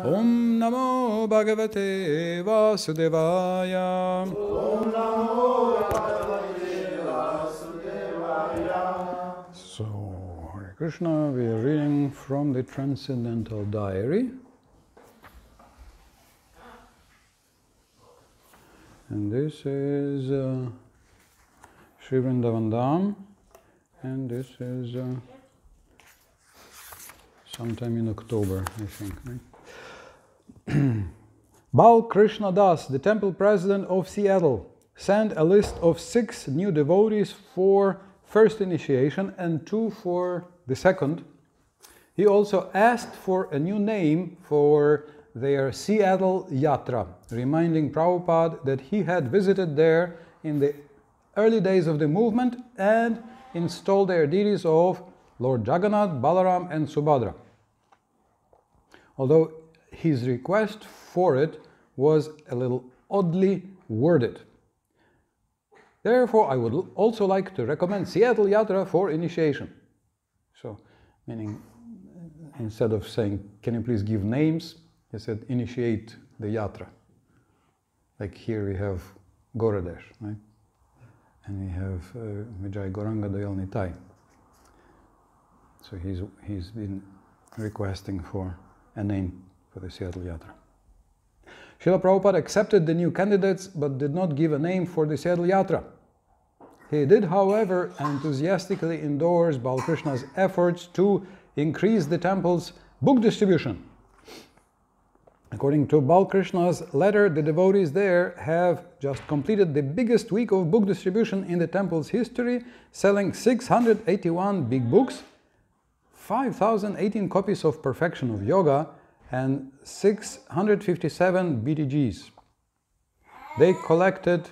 Om Namo Bhagavate Vasudevaya. Om Namo Bhagavate Vasudevaya. So, Hare Krishna, we are reading from the Transcendental Diary. And this is Sri Vrindavan Dham, and this is sometime in October, I think, right? Bal Krishna Das, the temple president of Seattle, sent a list of 6 new devotees for first initiation and 2 for the second. He also asked for a new name for their Seattle Yatra, reminding Prabhupada that he had visited there in the early days of the movement and installed their deities of Lord Jagannath, Balaram and Subhadra. Although his request for it was a little oddly worded. Therefore, I would also like to recommend Seattle Yatra for initiation. So, meaning, instead of saying, can you please give names, he said, initiate the Yatra. Like here we have Gauradesh, right? And we have Vijay Gauranga Dayal Nitai. So he's been requesting for a name for the Seattle Yatra. Srila Prabhupada accepted the new candidates but did not give a name for the Seattle Yatra. He did, however, enthusiastically endorse Balakrishna's efforts to increase the temple's book distribution. According to Balakrishna's letter, the devotees there have just completed the biggest week of book distribution in the temple's history, selling 681 big books, 5,018 copies of Perfection of Yoga, and 657 BTGs. They collected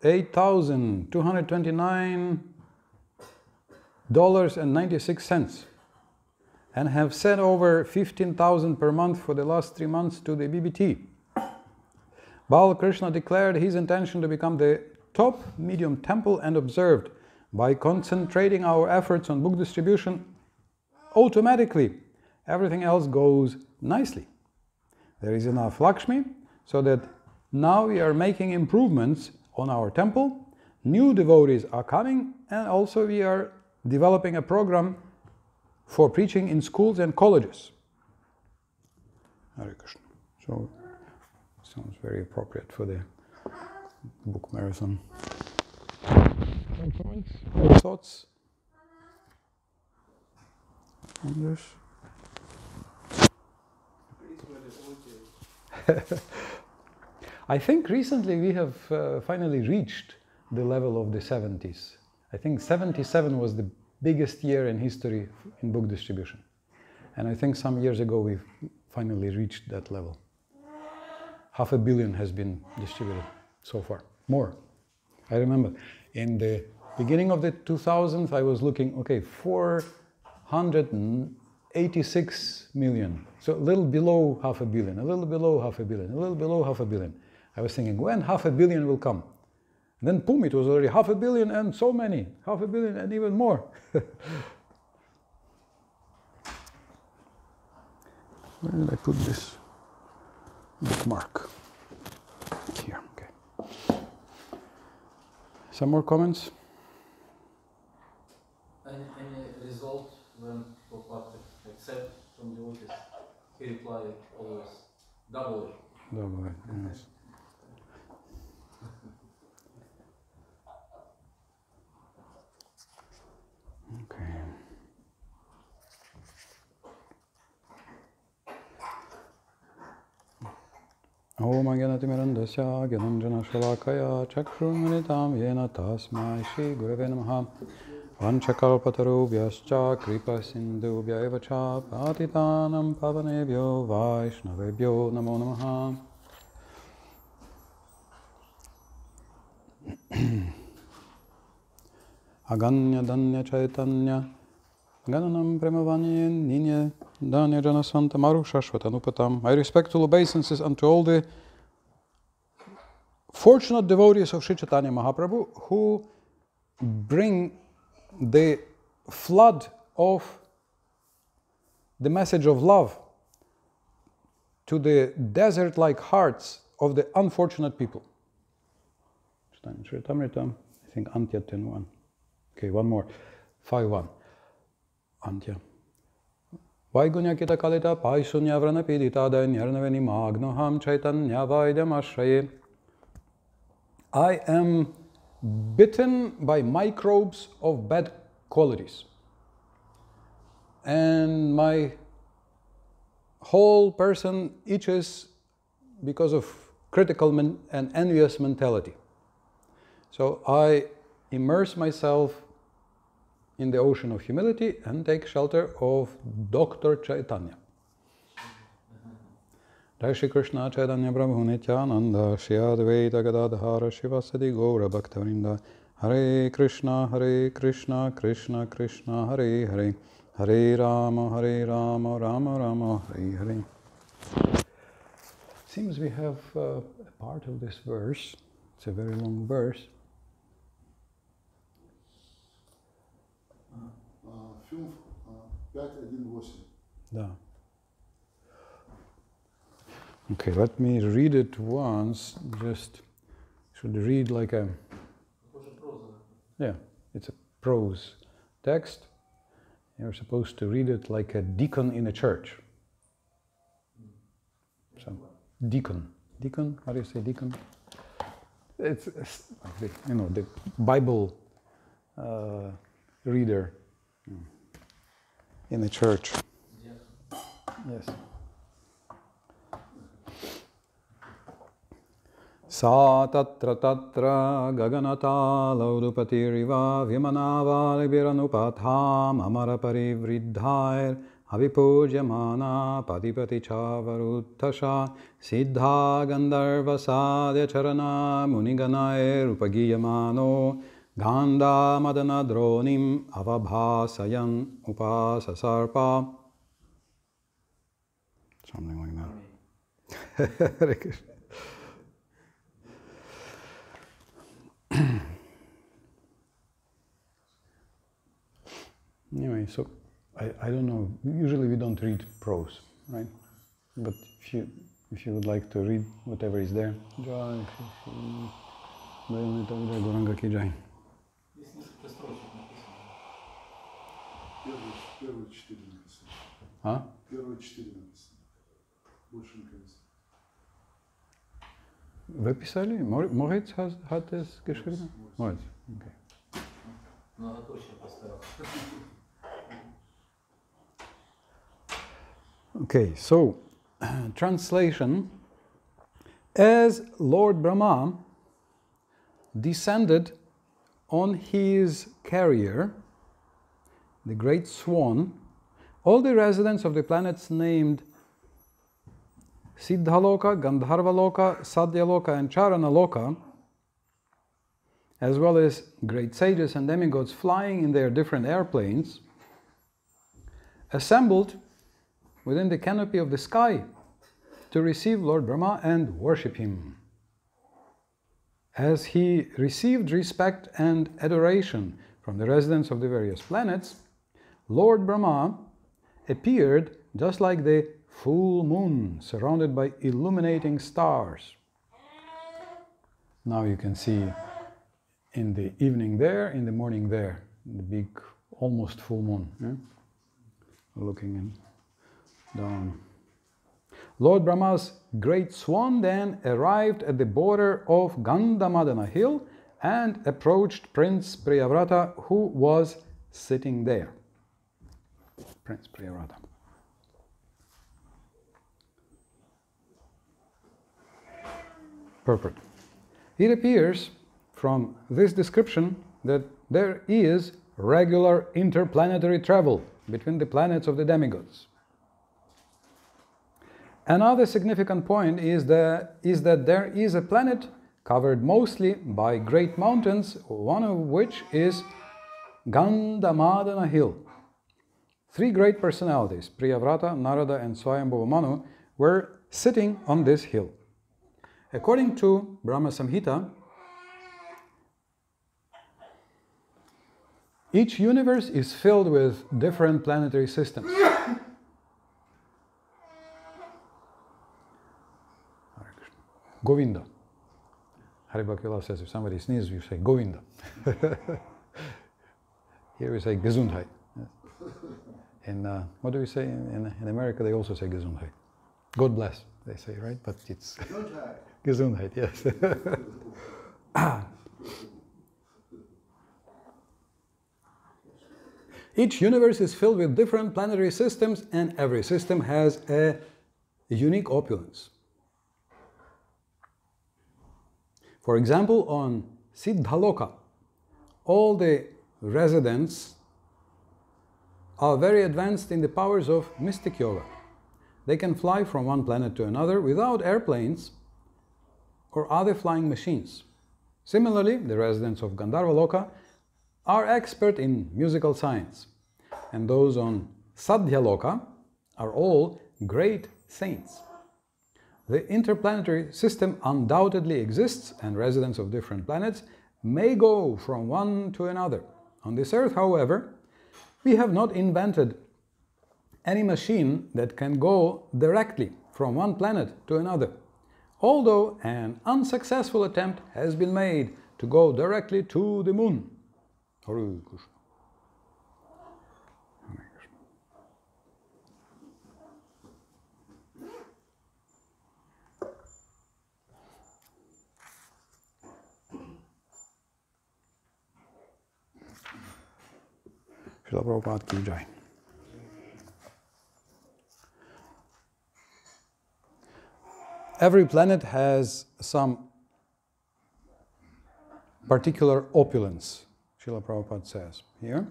$8,229.96 and have sent over 15,000 per month for the last 3 months to the BBT. Balakrishna declared his intention to become the top medium temple and observed, by concentrating our efforts on book distribution, automatically everything else goes nicely. There is enough Lakshmi, so that now we are making improvements on our temple, new devotees are coming, and also we are developing a program for preaching in schools and colleges. Hare Krishna. So, sounds very appropriate for the book marathon. Any comments? Any thoughts on this? I think recently we have finally reached the level of the 70s. I think 77 was the biggest year in history in book distribution. And I think some years ago we've finally reached that level. 500 million has been distributed so far. More. I remember in the beginning of the 2000s I was looking, okay, 486 million. So a little below 500 million, a little below 500 million, a little below 500 million. I was thinking, when 500 million will come? And then boom, it was already 500 million and so many, 500 million and even more. Where did I put this bookmark? Here, okay. Some more comments? Any result when Prabhupada accept from the office? He replied always, double it. Double it, yes. Okay. Om Agyanatimirandasya Gyananjana Shalakaya Chakrumanitam Yena Tasmai Shri Gurave Namaha Vanchakalpatarubhyascha Kripa Sindhubhya Eva Cha Patitanam Pavanebhyo Vaishnavebhyo Namo Namaha. Aganya Danya Chaitanya Gananam Premavanye Ninye Danya Jana Santa Maru Shashvatanupatam. My respectful obeisances unto all the fortunate devotees of Sri Chaitanya Mahaprabhu who bring the flood of the message of love to the desert-like hearts of the unfortunate people. I think Antya 10.1. Okay, one more. 5.1. Antya. Vaigunya kita kalita paisunya vrana pidita dainyarnaveni magnoham chaitanya vaidam ashraye. I am bitten by microbes of bad qualities. And my whole person itches because of critical and envious mentality. So I immerse myself in the ocean of humility and take shelter of Dr. Chaitanya. Jai Shri Krishna Chaitanya Prabhu Nityananda Shri Advaita Gadadhara Shivasadi Gaura Bhaktavrinda Hare Krishna Krishna Krishna Hare Hare Hare Rama Rama Rama Hare Hare. Seems we have a part of this verse. It's a very long verse. Film 5.1.8. Да. Okay, let me read it once. Just should read like a. Yeah, it's a prose text. You're supposed to read it like a deacon in a church. So, deacon. Deacon? How do you say deacon? It's the Bible reader in the church. Yes. Sa tatra gaganata laudupatiriva vimanavalibiranupattham amara parivriddhair avipujyamana padipati chavaruttasha siddha gandharva sadhya charana muniganair upagiyamano gandha madana dronim avabhasayan upasasarpa. Something like that. Hare Krishna. Anyway, so I don't know. Usually we don't read prose, right? But if you would like to read whatever is there, Jai Gauranga ki Jai. Первые 4 написано. А? Первые 4 написано. Больше не написано. Вы писали? Moritz hat es geschrieben? Moritz, okay. Okay, so translation. As Lord Brahma descended on his carrier, the great swan, all the residents of the planets named Siddhaloka, Gandharvaloka, Sadyaloka, and Charanaloka, as well as great sages and demigods flying in their different airplanes, assembled within the canopy of the sky to receive Lord Brahma and worship him. As he received respect and adoration from the residents of the various planets, Lord Brahma appeared just like the full moon surrounded by illuminating stars. Now you can see in the evening there, in the morning there, the big, almost full moon. Yeah? Looking down. Lord Brahma's great swan then arrived at the border of Gandhamadana hill and approached Prince Priyavrata, who was sitting there. Prince Priyavrata. Purport. It appears from this description that there is regular interplanetary travel between the planets of the demigods. Another significant point is that there is a planet covered mostly by great mountains, one of which is Gandhamadana hill. 3 great personalities, Priyavrata, Narada, and Swayambhuva Manu, were sitting on this hill. According to Brahma Samhita, each universe is filled with different planetary systems. Govinda. Hari Bhakti says if somebody sneezes, you say Govinda. Here we say Gesundheit. And what do we say in America? They also say Gesundheit. God bless, they say, right? But it's Gesundheit, yes. Each universe is filled with different planetary systems, and every system has a unique opulence. For example, on Siddhaloka, all the residents are very advanced in the powers of mystic yoga. They can fly from one planet to another without airplanes or other flying machines. Similarly, the residents of Gandharvaloka are expert in musical science, and those on Sadhyaloka are all great saints. The interplanetary system undoubtedly exists, and residents of different planets may go from one to another. On this earth, however, we have not invented any machine that can go directly from one planet to another, although an unsuccessful attempt has been made to go directly to the moon. Hare Krishna. Hare Krishna. Srila Prabhupada ki jai. Every planet has some particular opulence, Srila Prabhupada says here.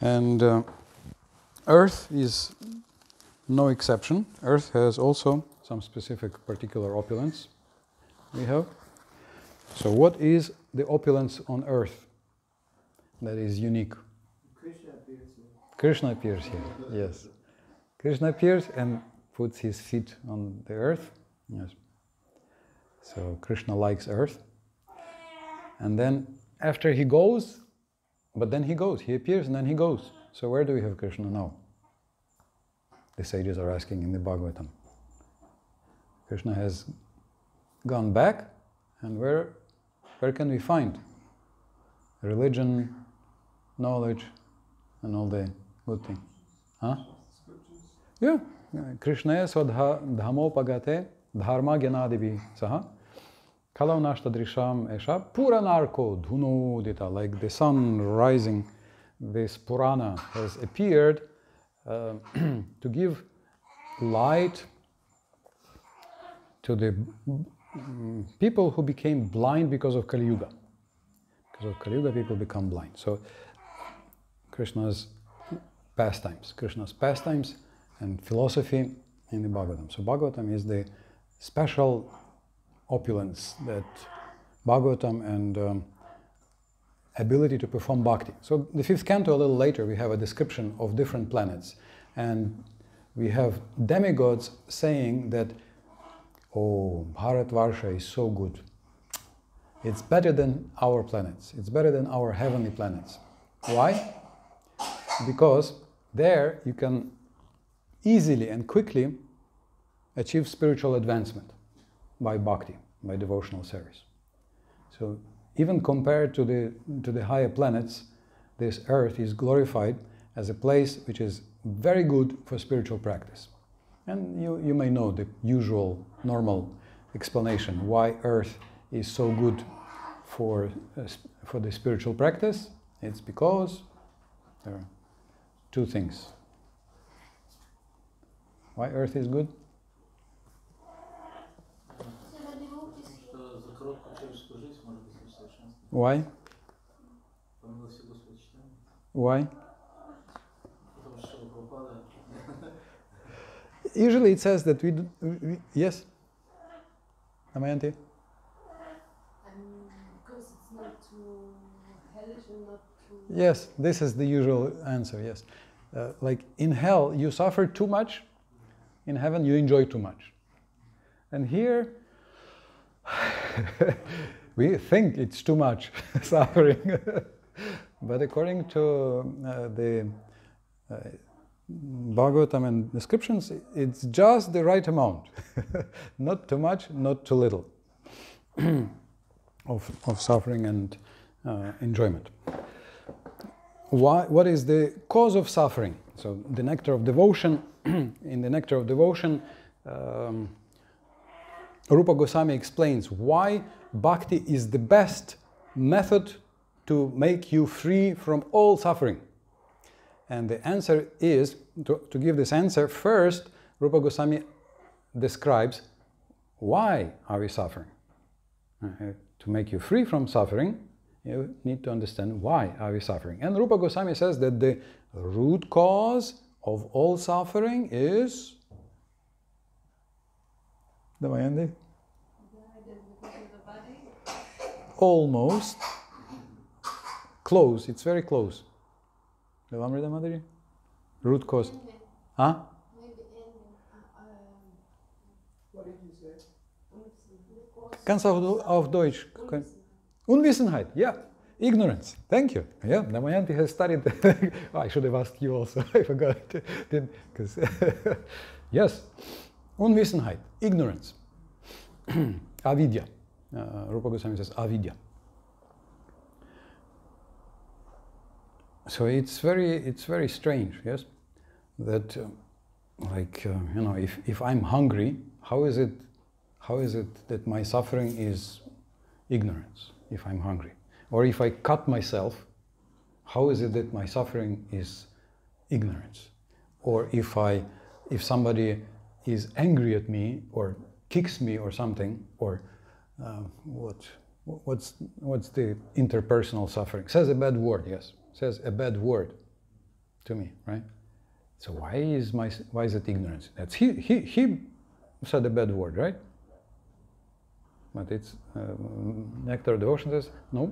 And Earth is no exception. Earth has also some specific particular opulence we have. So what is the opulence on Earth that is unique? Krishna appears here. Krishna appears here, yes. Krishna appears and puts his feet on the earth. Yes. So Krishna likes earth. And then after he goes, but then he goes, he appears and then he goes. So where do we have Krishna now? The sages are asking in the Bhagavatam. Krishna has gone back, and where can we find religion, knowledge, and all the good things? Huh? Yeah. Krishna swadhamopagate dharma gyanadivi saha kalau nashtadrisham esha puranarko dhunodita. Like the sun rising, this Purana has appeared to give light to the people who became blind because of Kali Yuga. Because of Kali Yuga, people become blind. So Krishna's pastimes and philosophy in the Bhagavatam. So Bhagavatam is the special opulence that Bhagavatam and ability to perform bhakti. So the fifth canto, a little later, we have a description of different planets, and we have demigods saying that, oh, Bharatvarsha is so good. It's better than our planets. It's better than our heavenly planets. Why? Because there you can easily and quickly achieve spiritual advancement by bhakti, by devotional service. So even compared to the higher planets, this earth is glorified as a place which is very good for spiritual practice. And you may know the usual, normal explanation why earth is so good for the spiritual practice. It's because there are two things. Why earth is good? Why? Why? Usually it says that we yes? Damayanti? Because it's not too hellish and not too... Yes, this is the usual answer, yes. Like in hell, you suffer too much. In heaven, you enjoy too much. And here, we think it's too much suffering. but according to the Bhagavatam and descriptions, it's just the right amount. Not too much, not too little of suffering and enjoyment. What is the cause of suffering? So the nectar of devotion, in the nectar of devotion, Rupa Goswami explains why bhakti is the best method to make you free from all suffering. And the answer is, to give this answer, first Rupa Goswami describes why are we suffering. To make you free from suffering, you need to understand why are we suffering. And Rupa Goswami says that the root cause of all suffering is Damayanti? Almost close. It's very close. Devamrita Madhuri? Root cause. Huh? What did you say? Ganz auf Deutsch. Unwissenheit. Yeah. Ignorance. Thank you. Yeah. Damayanti has studied. Oh, I should have asked you also. I forgot. Because yes. Unwissenheit. Ignorance. Avidya. Rupa Goswami says avidya. So it's very strange, yes, that if I'm hungry, how is it that my suffering is ignorance? If I'm hungry, or if I cut myself, how is it that my suffering is ignorance? Or if somebody is angry at me or kicks me or something, or what's the interpersonal suffering? Says a bad word, yes. Says a bad word to me, right? So why is it ignorance? That's he said a bad word, right? But it's nectar of devotion says no.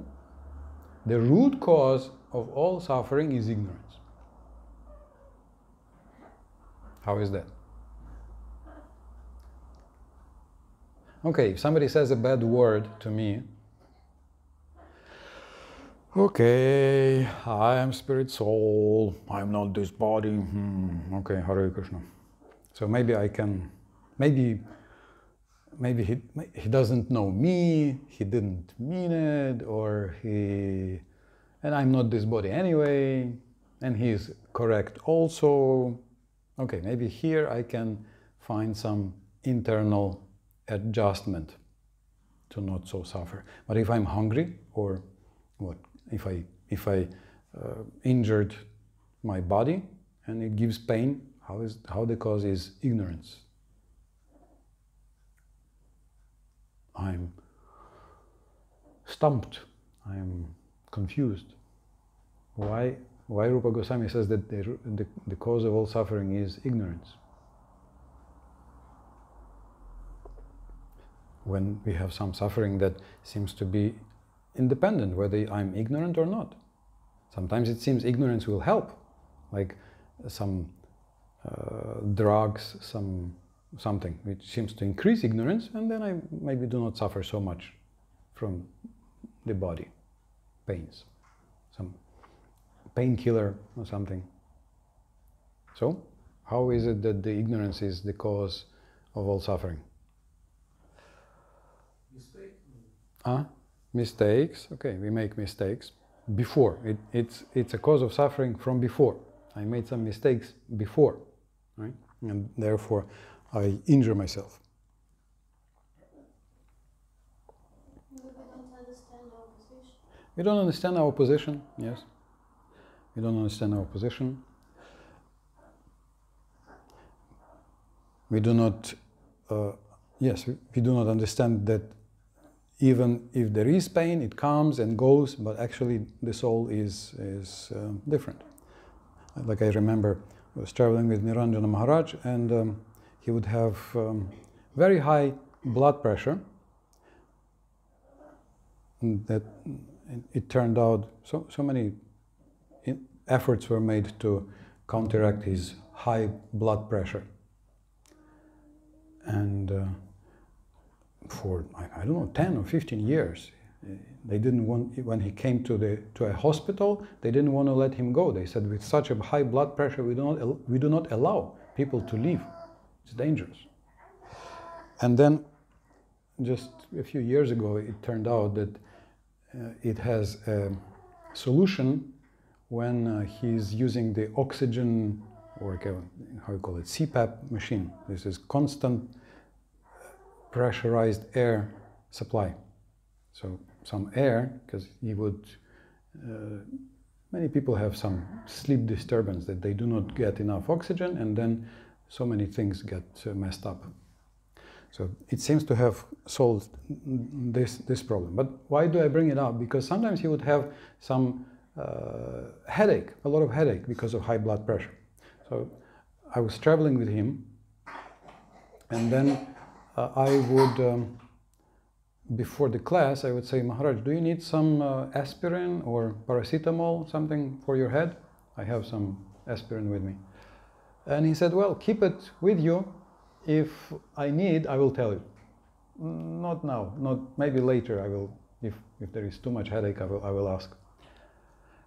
The root cause of all suffering is ignorance. How is that? Okay, if somebody says a bad word to me, okay, I am spirit soul, I am not this body, okay, Hare Krishna. So maybe I can, maybe he doesn't know me, he didn't mean it, and I'm not this body anyway, and he is correct also. Okay, maybe here I can find some internal adjustment to not so suffer. But if I'm hungry, or what? If I injured my body and it gives pain, how the cause is ignorance? I'm stumped. I'm confused. Why Rupa Goswami says that the cause of all suffering is ignorance? When we have some suffering that seems to be independent, whether I'm ignorant or not. Sometimes it seems ignorance will help, like some drugs, something which seems to increase ignorance, and then I maybe do not suffer so much from the body pains, some painkiller or something. So, how is it that the ignorance is the cause of all suffering? Mistake. Mistakes. Okay, we make mistakes before. It's a cause of suffering from before. I made some mistakes before, right? And therefore I injure myself. We don't understand our position. We don't understand our position, yes. We don't understand our position. We do not, we do not understand that even if there is pain, it comes and goes, but actually the soul is different. Like I remember, I was traveling with Niranjana Maharaj, and he would have very high blood pressure. And that it turned out so many efforts were made to counteract his high blood pressure. And for, I don't know, 10 or 15 years, They didn't want, when he came to a hospital, they didn't want to let him go. They said, with such a high blood pressure, we do not allow people to leave. It's dangerous. And then, just a few years ago, it turned out that it has a solution when he's using the oxygen, or how you call it, CPAP machine. This is constant pressurized air supply. So some air, because he would, many people have some sleep disturbance that they do not get enough oxygen, and then so many things get messed up. So it seems to have solved this problem. But why do I bring it up? Because sometimes he would have some headache, a lot of headache because of high blood pressure. So I was traveling with him, and then I would, before the class, I would say, Maharaj, do you need some aspirin or paracetamol, something for your head? I have some aspirin with me. And he said, well, keep it with you. If I need, I will tell you. Not now, maybe later I will, if there is too much headache, I will ask.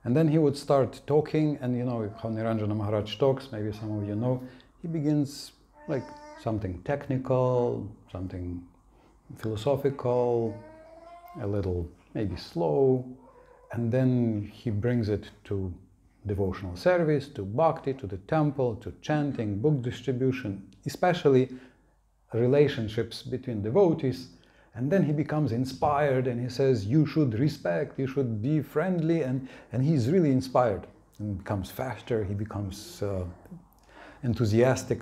And then he would start talking, and you know how Niranjana Maharaj talks, maybe some of you know, he begins like something technical, something philosophical, a little maybe slow, and then he brings it to devotional service, to bhakti, to the temple, to chanting, book distribution, especially relationships between devotees. And then he becomes inspired, and he says, you should respect, you should be friendly, and he's really inspired. And becomes faster, he becomes enthusiastic.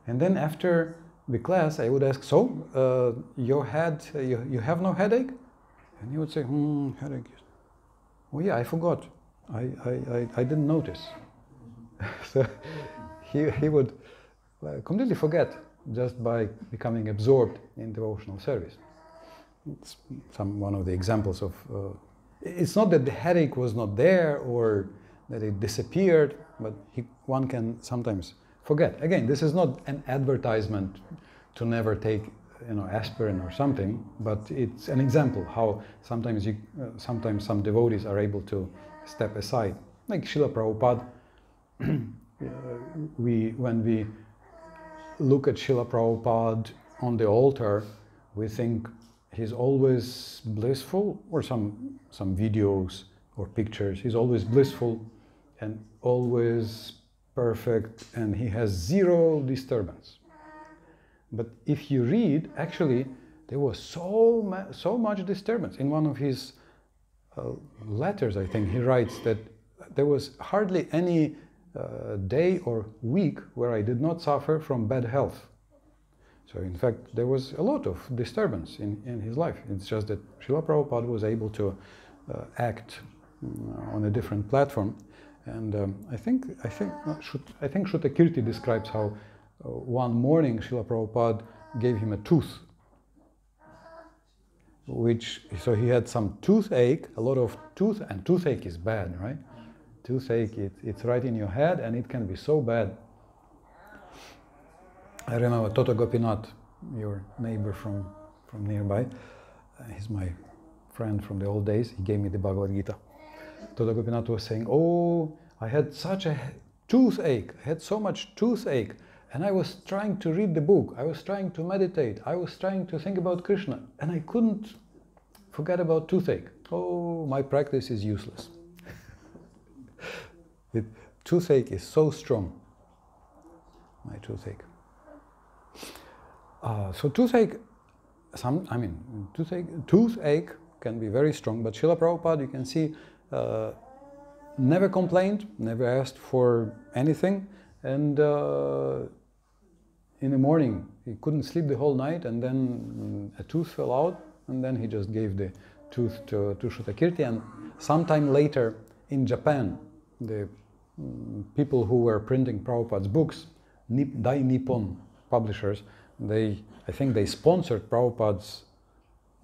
And then after the class, I would ask, so, your head, you have no headache? And he would say, headache. Oh yeah, I forgot. I didn't notice. So he would completely forget just by becoming absorbed in devotional service. It's one of the examples of, it's not that the headache was not there or that it disappeared, but one can sometimes forget. Again, this is not an advertisement to never take aspirin or something, but it's an example how sometimes some devotees are able to step aside. Like Srila Prabhupada, when we look at Srila Prabhupada on the altar, we think he's always blissful, or some videos or pictures, he's always blissful and always perfect, and he has zero disturbance. But if you read, actually, there was so much disturbance. In one of his letters, I think, he writes that there was hardly any day or week where I did not suffer from bad health. So in fact, there was a lot of disturbance in his life. It's just that Srila Prabhupada was able to act on a different platform. And I think Shruta Kirti describes how one morning Srila Prabhupada gave him a tooth, so he had some toothache, a lot of and toothache is bad, right? Toothache, it's right in your head, and it can be so bad. I remember Toto Gopinath, your neighbor from nearby. He's my friend from the old days. He gave me the Bhagavad Gita. Toto Gopinath was saying, oh, I had such a toothache. I had so much toothache. And I was trying to read the book. I was trying to meditate. I was trying to think about Krishna. And I couldn't forget about toothache. Oh, my practice is useless. Toothache is so strong. My toothache. So toothache can be very strong, but Srila Prabhupada, you can see, never complained, never asked for anything, and in the morning he couldn't sleep the whole night, and then a tooth fell out, and then he just gave the tooth to Shruta Kirti, and sometime later in Japan, the people who were printing Prabhupada's books, Dai Nippon publishers, I think they sponsored Prabhupada's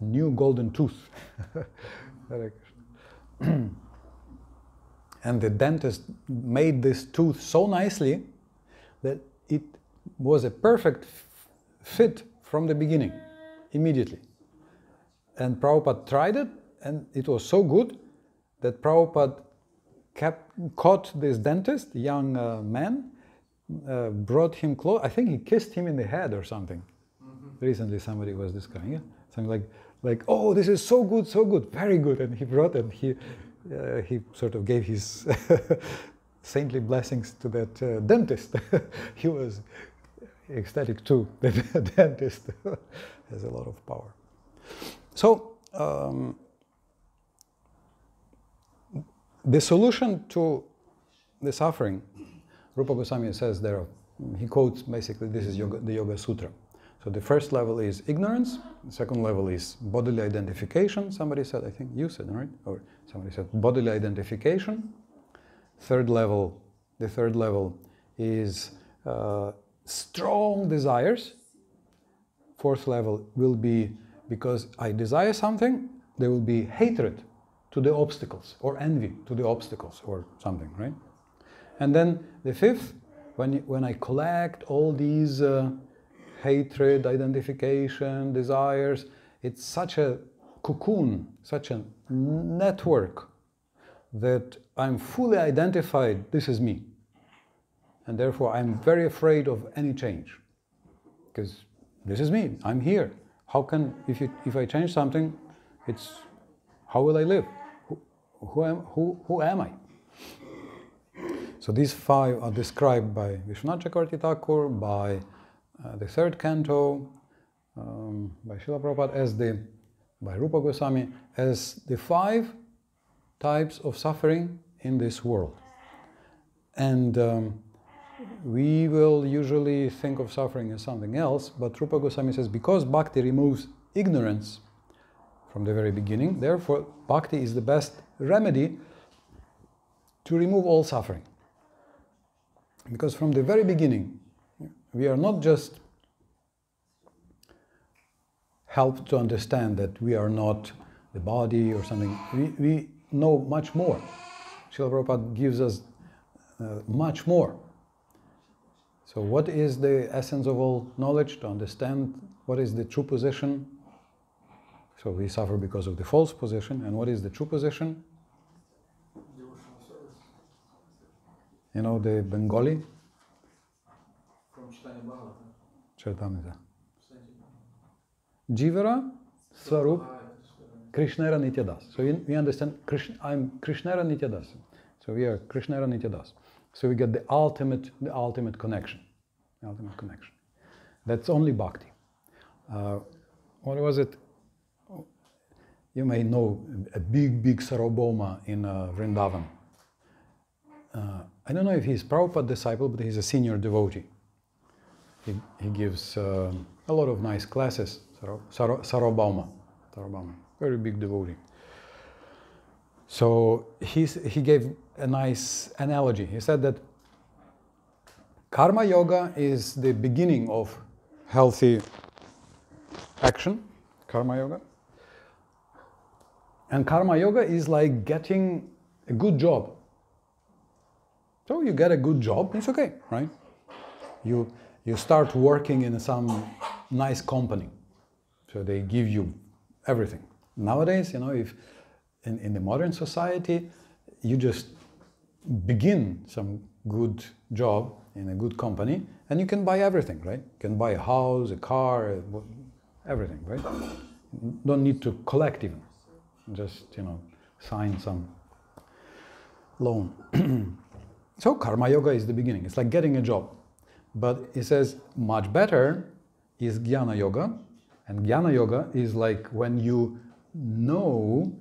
new golden tooth. And the dentist made this tooth so nicely that it was a perfect fit from the beginning, immediately. And Prabhupada tried it, and it was so good that Prabhupada caught this dentist, young man, brought him close. I think he kissed him in the head or something. Recently somebody was describing it. Something like, oh, this is so good, very good. And he brought it, he sort of gave his saintly blessings to that dentist. He was ecstatic too. The dentist has a lot of power. So, the solution to the suffering, Rupa Goswami says there, he quotes basically, this is the Yoga Sutra. So the first level is ignorance, the second level is bodily identification. Somebody said, I think you said, right? Or somebody said bodily identification. The third level is strong desires. Fourth level will be, because I desire something, there will be hatred to the obstacles, or envy to the obstacles, or something, right? And then the fifth, when I collect all these hatred, identification, desires, it's such a cocoon, such a network, that I'm fully identified, this is me. And therefore I'm very afraid of any change. Because this is me, I'm here. How can, if I change something, how will I live? Who am I? So these five are described by Vishwanath Chakravarti Thakur, by the third canto, by Srila Prabhupada, by Rupa Goswami, as the 5 types of suffering in this world. And we will usually think of suffering as something else, but Rupa Goswami says, because Bhakti removes ignorance from the very beginning, therefore Bhakti is the best remedy to remove all suffering. Because from the very beginning, we are not just helped to understand that we are not the body or something. We know much more. Srila Prabhupada gives us much more. So what is the essence of all knowledge? To understand what is the true position. So we suffer because of the false position. And what is the true position? Devotional service. You know the Bengali? From Chaitanya Bhagavatam. Chaitanya. Jivara Swarup Krishnara Nityadas. So we understand I'm Krishnara Nityadas. So we are Krishnara Nityadas. So we get the ultimate connection. The ultimate connection. That's only Bhakti. What was it? You may know a big Sarvabhauma in Vrindavan. I don't know if he's Prabhupada disciple, but he's a senior devotee. He gives a lot of nice classes. Sarvabhauma, very big devotee. So he gave a nice analogy. He said that karma yoga is the beginning of healthy action, karma yoga. And karma yoga is like getting a good job. So you get a good job, it's okay, right? You start working in some nice company. So they give you everything. Nowadays, if in the modern society, you just begin some good job in a good company and you can buy everything, right? You can buy a house, a car, everything, right? You don't need to collect even. Just, sign some loan. So karma yoga is the beginning. It's like getting a job. But he says much better is jnana yoga. And jnana yoga is like when you know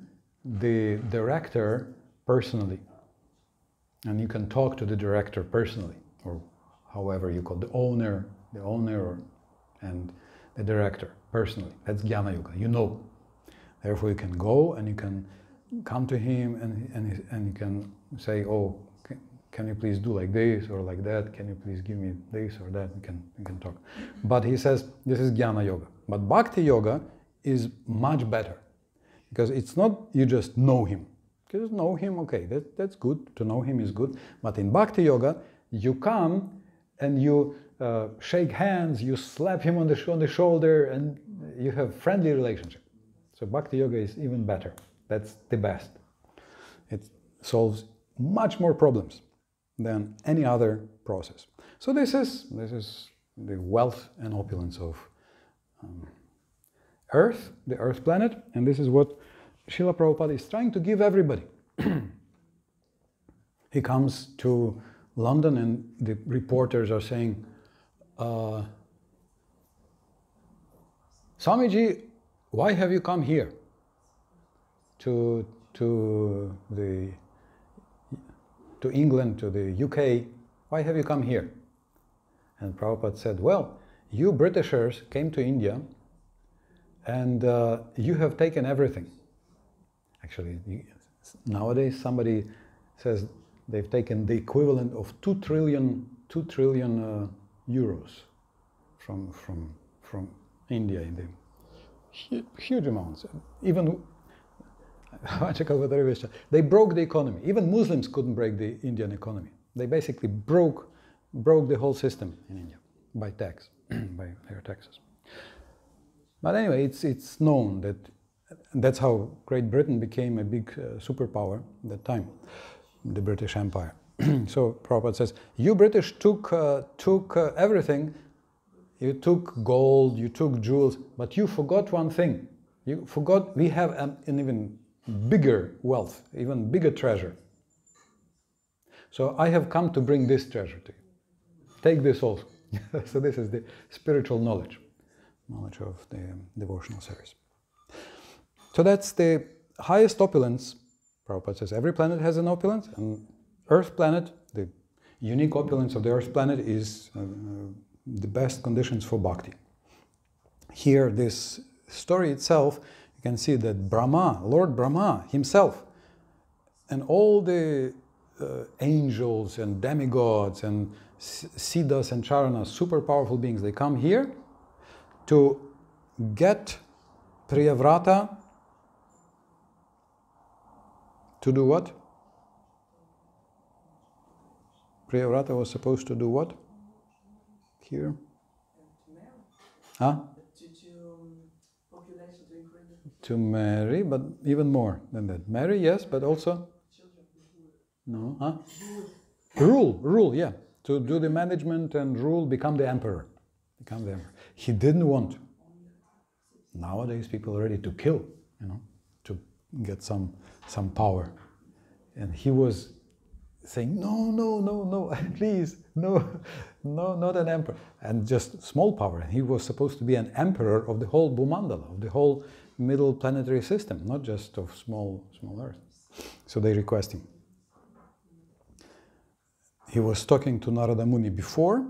the director personally. And you can talk to the director personally, or however you call it, the owner and the director personally. That's jnana yoga, you know. Therefore you can go and you can come to him and you can say, oh, can you please do like this or like that? Can you please give me this or that? You can talk. But he says this is jnana yoga. But bhakti yoga is much better. Because it's not you just know him. Because know him, okay, that's good. To know him is good. But in bhakti yoga, you come and you shake hands, you slap him on the shoulder, and you have friendly relationship. So Bhakti Yoga is even better. That's the best. It solves much more problems than any other process. So this is the wealth and opulence of Earth, the Earth planet, and this is what Srila Prabhupada is trying to give everybody. He comes to London and the reporters are saying, Swamiji, why have you come here to England, to the UK? Why have you come here? And Prabhupada said, well, you Britishers came to India and you have taken everything. Actually, nowadays somebody says they've taken the equivalent of 2 trillion euros from India in the huge amounts. Even they broke the economy. Even Muslims couldn't break the Indian economy. They basically broke the whole system in India by tax, by their taxes. But anyway, it's known that that's how Great Britain became a big superpower at that time, the British Empire. So Prabhupada says, you British took everything. You took gold, you took jewels, but you forgot one thing. You forgot we have an even bigger wealth, even bigger treasure. So I have come to bring this treasure to you. Take this also. So this is the spiritual knowledge of the devotional service. So that's the highest opulence. Prabhupada says every planet has an opulence, and Earth planet, the unique opulence of the Earth planet is the best conditions for bhakti. Here, this story itself, you can see that Brahma, Lord Brahma himself, and all the angels and demigods and siddhas and charanas, super powerful beings, they come here to get Priyavrata to do what? Priyavrata was supposed to do what? Here? Huh? To marry, but even more than that. Marry, yes, but also? No, huh? Rule, yeah. To do the management and rule, become the emperor. He didn't want. Nowadays, people are ready to kill, to get some power. And he was saying, no, please, no, not an emperor. And just small power. He was supposed to be an emperor of the whole Bhumandala, of the whole middle planetary system, not just of small Earth. So they request him. He was talking to Narada Muni before,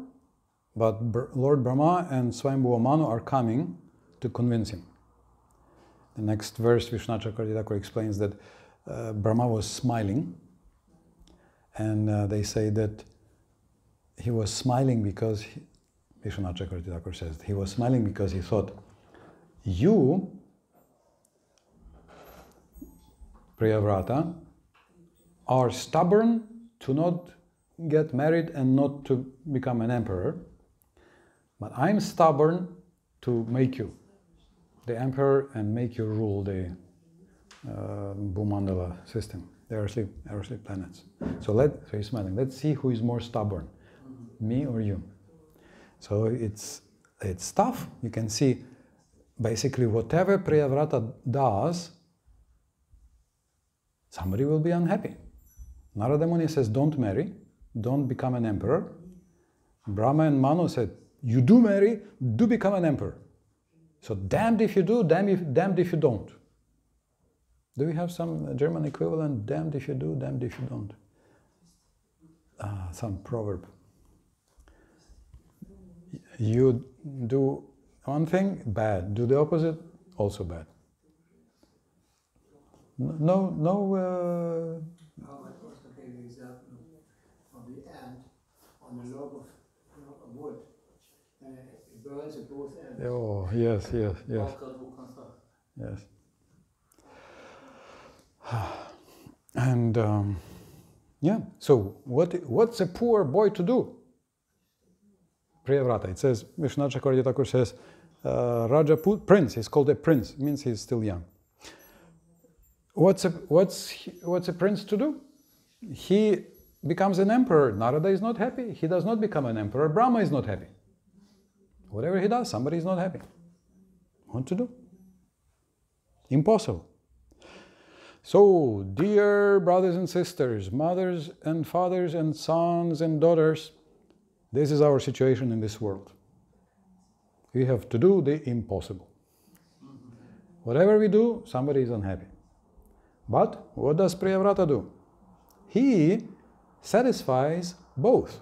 but Lord Brahma and Swayambhuva Manu are coming to convince him. The next verse, Vishnu Chakravarti Thakur explains that Brahma was smiling, and they say that he was smiling because, Vishnu Chakravarti Thakur says, he was smiling because he thought, you, Priyavrata, are stubborn to not get married and not to become an emperor, but I'm stubborn to make you the emperor and make you rule the Bhumandala system, the earthly planets. So he's smiling. Let's see who is more stubborn, me or you. So it's tough. You can see basically whatever Priyavrata does, somebody will be unhappy. Narada Muni says, don't marry, don't become an emperor. Brahma and Manu said, you do marry, do become an emperor. So damned if you do, damned if you don't. Do we have some German equivalent? Damned if you do, damned if you don't. Some proverb. You do one thing, bad. Do the opposite, also bad. No. How I was taking the example of the ant on a log of wood. It burns at both ends. Oh, yes. Yes. And so what's a poor boy to do? Priyavrata. It says, Vishnu Chakravarti Thakur says, Raja Prince, he's called a prince, means he's still young. what's a prince to do? He becomes an emperor. Narada is not happy. He does not become an emperor. Brahma is not happy. Whatever he does, somebody is not happy. What to do? Impossible. So, dear brothers and sisters, mothers and fathers and sons and daughters, this is our situation in this world. We have to do the impossible. Whatever we do, somebody is unhappy. But what does Priyavrata do? He satisfies both.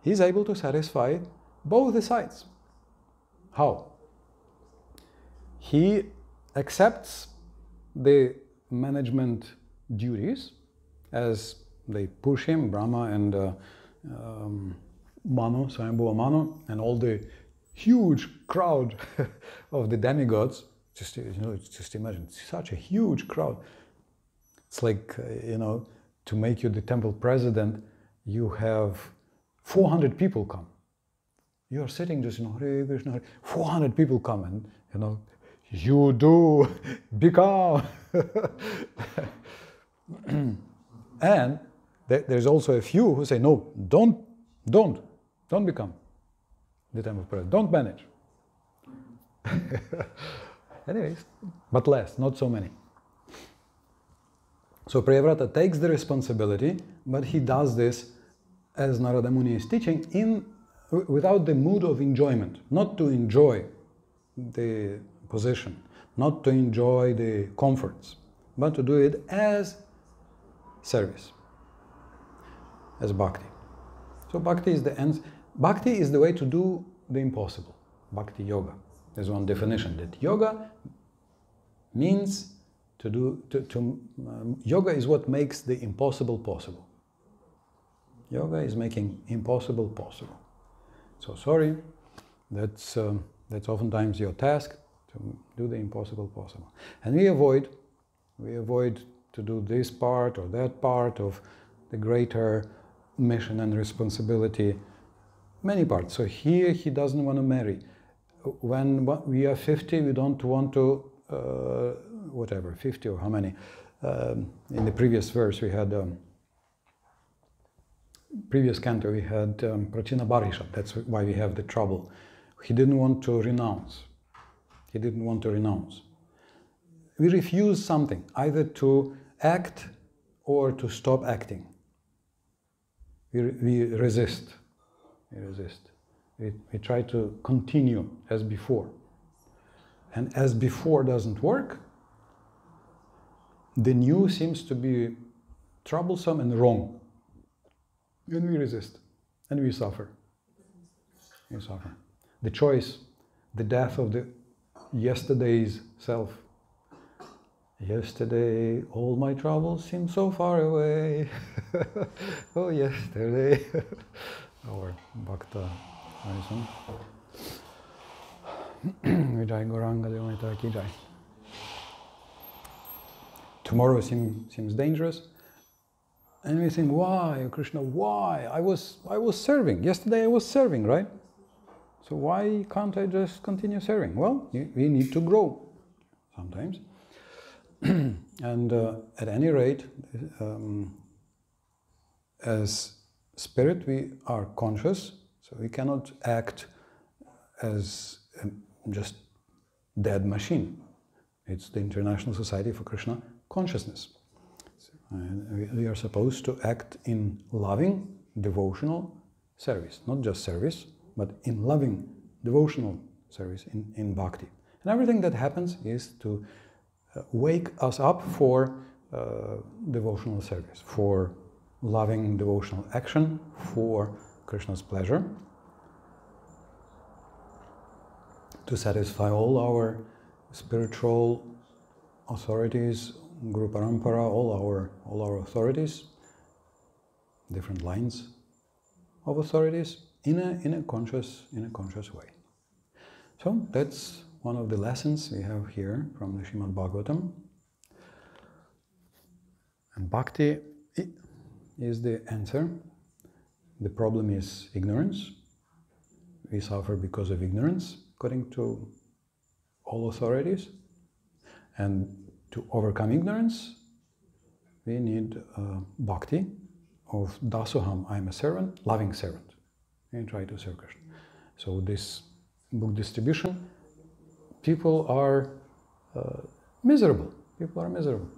He is able to satisfy both the sides. How? He accepts the management duties as they push him, Brahma and Manu, Swayambhuva Manu, and all the huge crowd of the demigods. Just imagine, such a huge crowd. It's like, to make you the temple president, you have 400 people come. You are sitting just, Hare Krishna, 400 people come and, you do become. And there's also a few who say, no, don't become the temple president. Don't manage. Anyways, but less, not so many. So Priyavrata takes the responsibility, but he does this, as Narada Muni is teaching, without the mood of enjoyment, not to enjoy the position, not to enjoy the comforts, but to do it as service, as bhakti. So bhakti is the end. Bhakti is the way to do the impossible. Bhakti yoga. There's one definition that yoga means yoga is what makes the impossible possible. Yoga is making impossible possible. So sorry, that's oftentimes your task, to do the impossible possible. And we avoid to do this part or that part of the greater mission and responsibility, many parts. So here he doesn't want to marry. When we are 50, we don't want to, 50 or how many. In the previous verse we had, previous canto we had Prachina Barisha. That's why we have the trouble. He didn't want to renounce. He didn't want to renounce. We refuse something, either to act or to stop acting. We resist. We resist. We try to continue as before. And as before doesn't work, the new seems to be troublesome and wrong. And we resist. And we suffer. We suffer. The choice, the death of the yesterday's self. Yesterday, all my troubles seem so far away. Oh, yesterday. Our Bhakta. Vijay Gauranga Devamita Ki Jai. Tomorrow seems dangerous, and we think, why, Krishna? Why? I was serving. Yesterday I was serving, right? So why can't I just continue serving? Well, we need to grow sometimes, and at any rate, as spirit, we are conscious. So we cannot act as just dead machine. It's the International Society for Krishna Consciousness. And we are supposed to act in loving, devotional service. Not just service, but in loving, devotional service, in bhakti. And everything that happens is to wake us up for devotional service, for loving devotional action, for Krishna's pleasure, to satisfy all our spiritual authorities, Guru Parampara, all our authorities, different lines of authorities, in a conscious way. So that's one of the lessons we have here from the Srimad Bhagavatam. And bhakti is the answer. The problem is ignorance. We suffer because of ignorance, according to all authorities. And to overcome ignorance, we need bhakti of dasoham, I am a servant, loving servant. And try to serve Krishna. So this book distribution, people are miserable. People are miserable.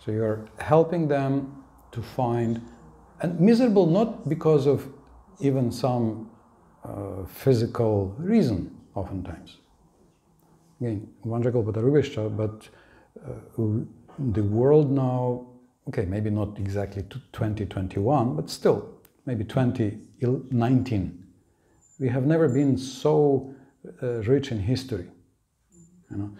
So you're helping them to find, and miserable not because of even some physical reason, oftentimes. Again, Vanjakalpatarubhishcha, but the world now, okay, maybe not exactly 2021, but still, maybe 2019. We have never been so rich in history. You know,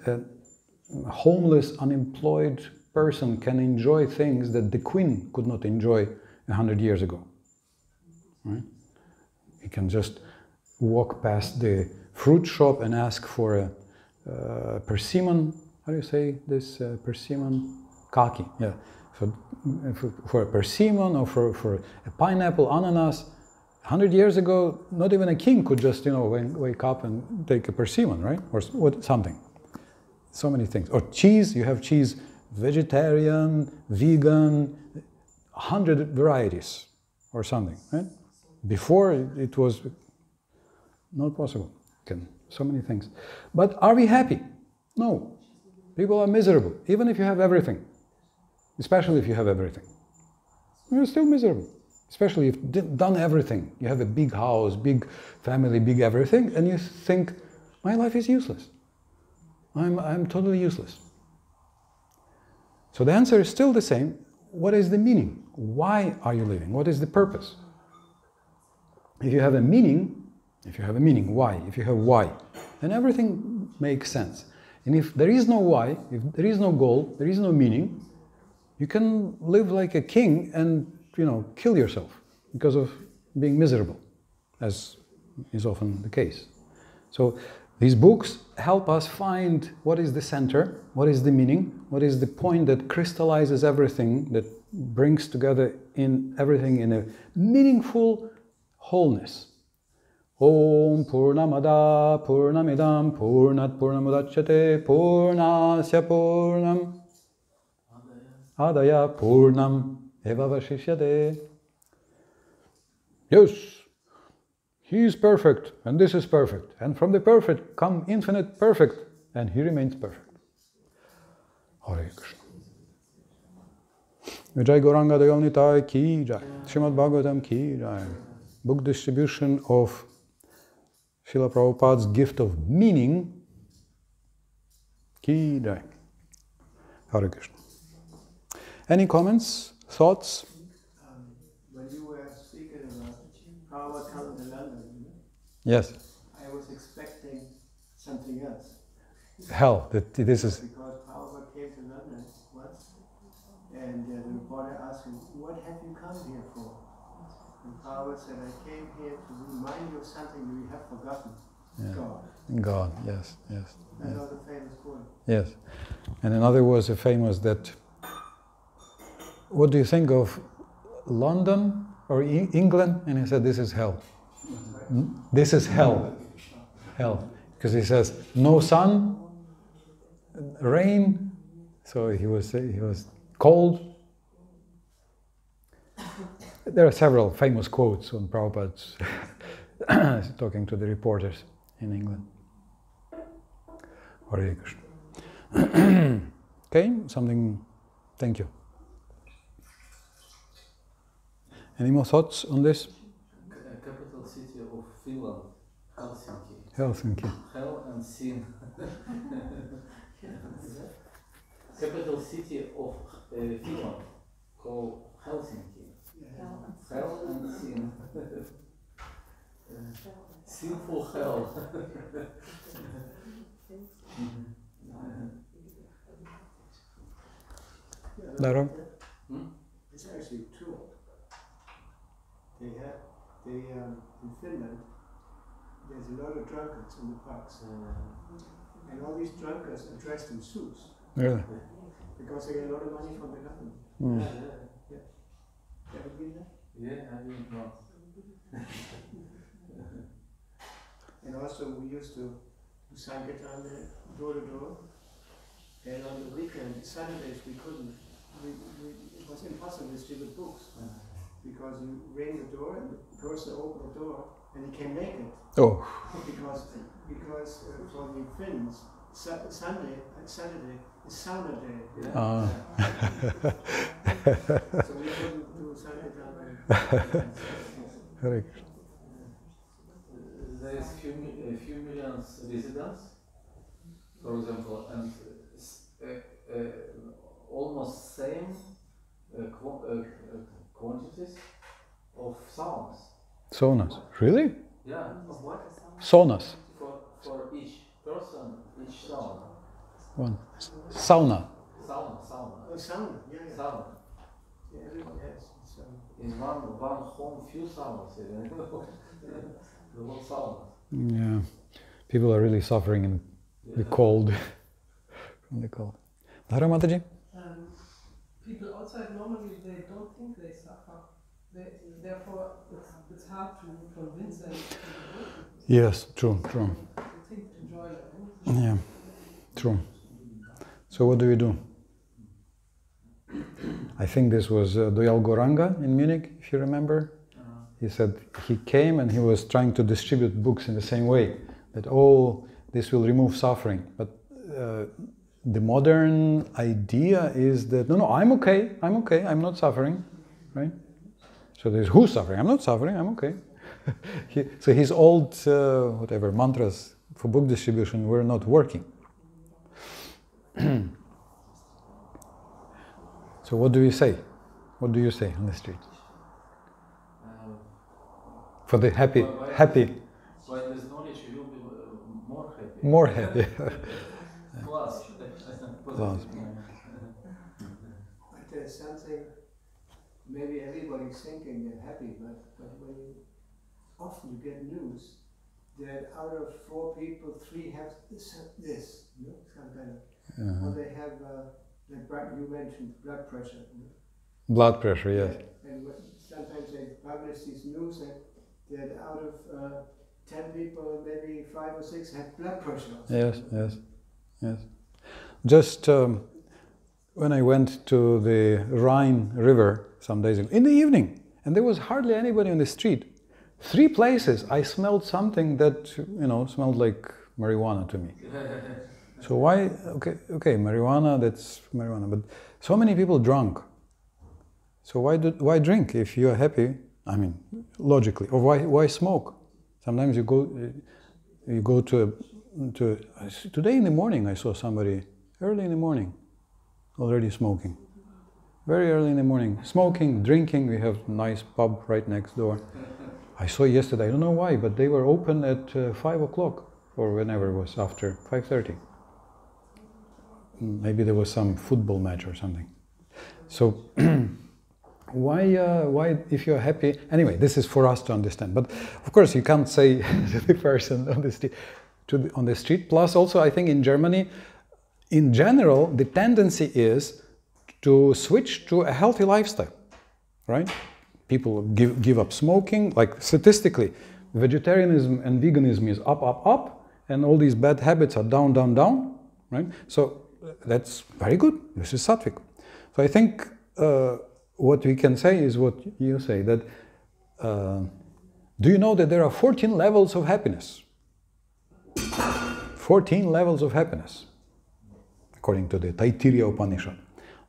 a homeless, unemployed person can enjoy things that the Queen could not enjoy 100 years ago. Right? He can just walk past the fruit shop and ask for a persimmon. How do you say this? Persimmon kaki. Yeah. For a persimmon or for a pineapple, ananas. 100 years ago, not even a king could just, wake up and take a persimmon, right? Or something. So many things. Or cheese, you have cheese, vegetarian, vegan, 100 varieties or something, right? Before it was not possible. So many things. But are we happy? No. People are miserable, even if you have everything. Especially if you have everything. You're still miserable. Especially if you've done everything. You have a big house, big family, big everything, and you think, my life is useless. I'm totally useless. So the answer is still the same. What is the meaning? Why are you living? What is the purpose? If you have a meaning, why? If you have why, then everything makes sense. And if there is no why, if there is no goal, there is no meaning, you can live like a king and kill yourself because of being miserable, as is often the case. So these books help us find what is the center, what is the meaning, what is the point that crystallizes everything, that brings together in everything in a meaningful wholeness. Om Purnamada Purnamidam Purnat Purnamudachyate Purnasya Purnam Adaya Purnam Evavashishyate. Yes, he is perfect, and this is perfect. And from the perfect come infinite perfect, and he remains perfect. Hare Krishna. Vijay Gauranga Dayal Nitai ki jai. Srimad Bhagavatam ki jai. Book distribution of Srila Prabhupada's gift of meaning ki jai. Hare Krishna. Any comments? Thoughts? When you were speaking about Prabhupada coming to London, Yes. I was expecting something else. Hell, this is... Because Prabhupada came to London once, and the reporter asked him, what have you come here for? And Prabhupada said, I came here to remind you of something you have forgotten. Yeah. God. God, yes. That was a famous quote. Yes. And another was a famous that... What do you think of London or England? And he said, this is hell. This is hell. Hell. Because he says, no sun, rain. So he was cold. There are several famous quotes on Prabhupada's talking to the reporters in England. Hare Krishna. Okay, something. Thank you. Any more thoughts on this? Capital city of Finland, Helsinki. Helsinki. Hell and sin. Capital city of Finland, called Helsinki. Hell and sin. Sinful hell. Daro? It's actually true. In Finland, there's a lot of drunkards in the parks. And all these drunkards are dressed in suits. Really? Because they get a lot of money from the government. Mm. Yeah. Ever been there? Yeah, I didn't know. And also we used to do Sankirtan there, door to door. And on the weekend, Saturdays, we couldn't. It was impossible to distribute books because you rang the door and the person opened the door and he came naked. Oh. Because for the Finns, Saturday is sauna day. Ah. So we couldn't do Saturday. Very good. There is few millions residents, for example, and almost same quantities of saunas. Saunas. Really? Yeah. Of what? Saunas. For each person, each sauna. One. Sauna. Sauna. Oh, sauna, yeah. Sauna. Yeah, everyone has. So. In one home, few saunas. The whole sauna. Yeah. People are really suffering in the cold. From the cold. Dhara Mataji? People outside normally they don't think they suffer. Therefore, it's hard to convince them to do it. Yes, true. They think enjoy it. Yeah, true. So what do we do? I think this was Doyal Goranga in Munich, if you remember. He said he came and he was trying to distribute books in the same way, that this will remove suffering. But the modern idea is that, no, I'm okay, I'm not suffering, right? So there's who's suffering? I'm not suffering, I'm okay. So his old, mantras for book distribution were not working. So what do you say? What do you say on the street? For the happy. When there's knowledge, you will be more happy. More happy. Plus. Plus. But there's something, maybe everybody's thinking they're happy, but when often you get news that out of 4 people, 3 have this, some kind of, or they have, you mentioned blood pressure. Blood pressure, yes. Yeah. And sometimes they publish these news that out of 10 people, maybe 5 or 6 have blood pressure. Yes. Just when I went to the Rhine River some days ago, in the evening, and there was hardly anybody on the street. 3 places I smelled something that, smelled like marijuana to me. So why, okay, marijuana, that's marijuana, but so many people drunk. So why drink if you are happy? I mean, logically, or why smoke? Sometimes you go to today in the morning I saw somebody early in the morning already smoking. Very early in the morning, smoking, drinking. We have a nice pub right next door. I saw yesterday, I don't know why, but they were open at 5 o'clock or whenever it was after 5:30. Maybe there was some football match or something. So why if you're happy, anyway, this is for us to understand. But of course you can't say to the person on the street, on the street. Plus also I think in Germany, in general, the tendency is to switch to a healthy lifestyle, right? People give up smoking, like statistically, vegetarianism and veganism is up, and all these bad habits are down, right? So that's very good. This is sattvic. So I think what we can say is what you say, that do you know that there are 14 levels of happiness? 14 levels of happiness, according to the Taittiriya Upanishad.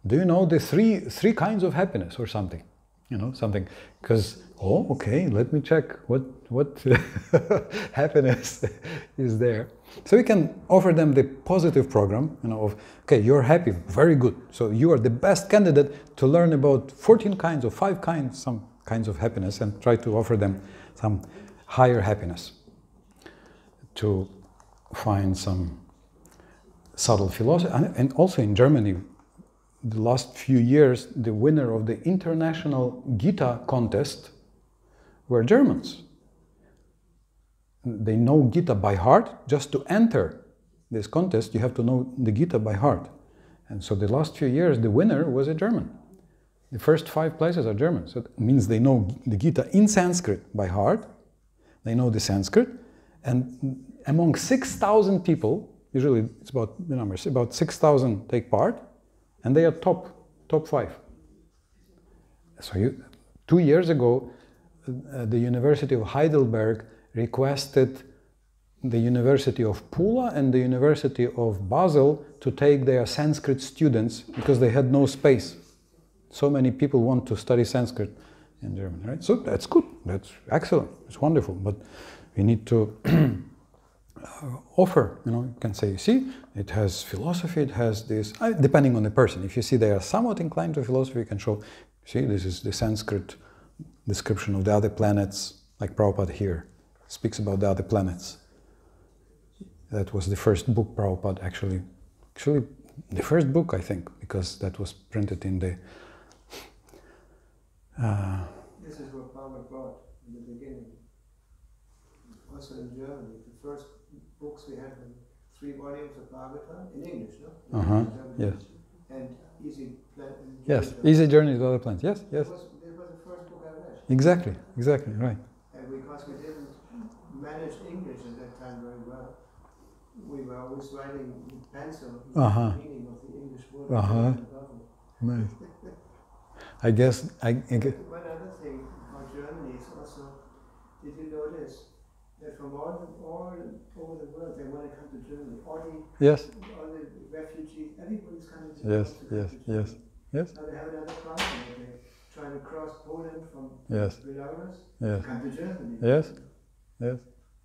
Do you know the three kinds of happiness or something? Something, because, okay, let me check what happiness is there. So we can offer them the positive program, of, okay, you're happy, very good. So you are the best candidate to learn about 14 kinds or 5 kinds, some kinds of happiness, and try to offer them some higher happiness to find some subtle philosophy. And also in Germany, the last few years, the winner of the international Gita contest were Germans. They know Gita by heart. Just to enter this contest, you have to know the Gita by heart. And so the last few years, the winner was a German. The first 5 places are German. So it means they know the Gita in Sanskrit by heart. They know the Sanskrit. And among 6,000 people Usually it's about the numbers. About 6,000 take part, and they are top 5. So 2 years ago, the University of Heidelberg requested the University of Pula and the University of Basel to take their Sanskrit students because they had no space. So many people want to study Sanskrit in Germany, right? So that's good, that's excellent, it's wonderful, but we need to offer, you can say, see, it has philosophy, it has this, depending on the person. If you see they are somewhat inclined to philosophy, you can show, see, this is the Sanskrit description of the other planets, like Prabhupada here speaks about the other planets. That was the first book Prabhupada actually the first book, I think, because that was printed in the this is what Prabhupada brought in the beginning. Also in Germany, the first books we had were 3 volumes of Bhagavatam in English, no? Yes. And Easy Yes, Easy Journey to Other Planets. Yes, yes. It was the first book I read. Exactly, right. And because we didn't manage English at that time very well, we were always writing in pencil the meaning of the English word. Nice. I guess One other thing about Germany is also, did you notice that from all over the world they want to come to Germany? All the refugees, everybody's coming to Yes. Now they have another problem. They're trying to cross Poland from Belarus to come to Germany. Yes.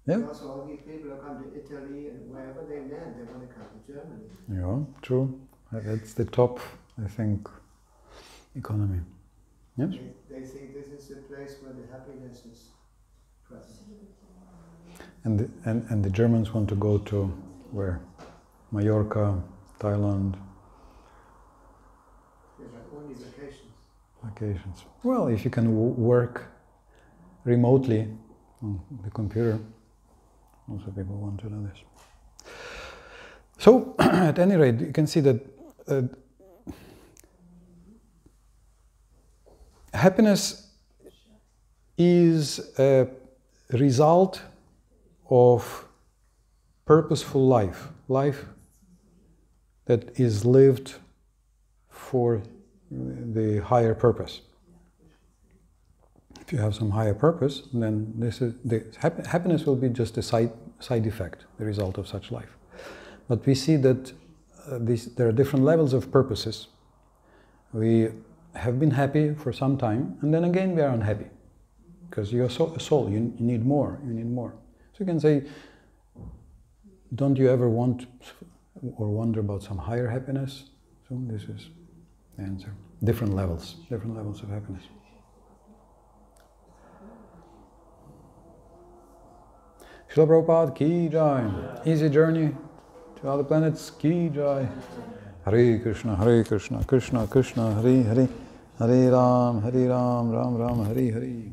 And also all these people who come to Italy and wherever they land, they want to come to Germany. Yeah, true. That's the top, I think, economy. Yes? They think this is the place where the happiness is present. And the Germans want to go to where? Mallorca, Thailand. They're like only vacations. Well, if you can work remotely on the computer, also people want to do this. So, at any rate, you can see that happiness is a result of purposeful life that is lived for the higher purpose. If you have some higher purpose, then happiness will be just a side effect, the result of such life. But we see that there are different levels of purposes. We have been happy for some time, and then again we are unhappy. Because you're a soul, you need more. So you can say, don't you ever want or wonder about some higher happiness? So this is the answer. Different levels of happiness. Srila Prabhupada ki jai. Easy journey to other planets ki jai. Hare Krishna, Krishna Krishna, Hare Hare, Hare Ram, Ram Ram, Hare Hare.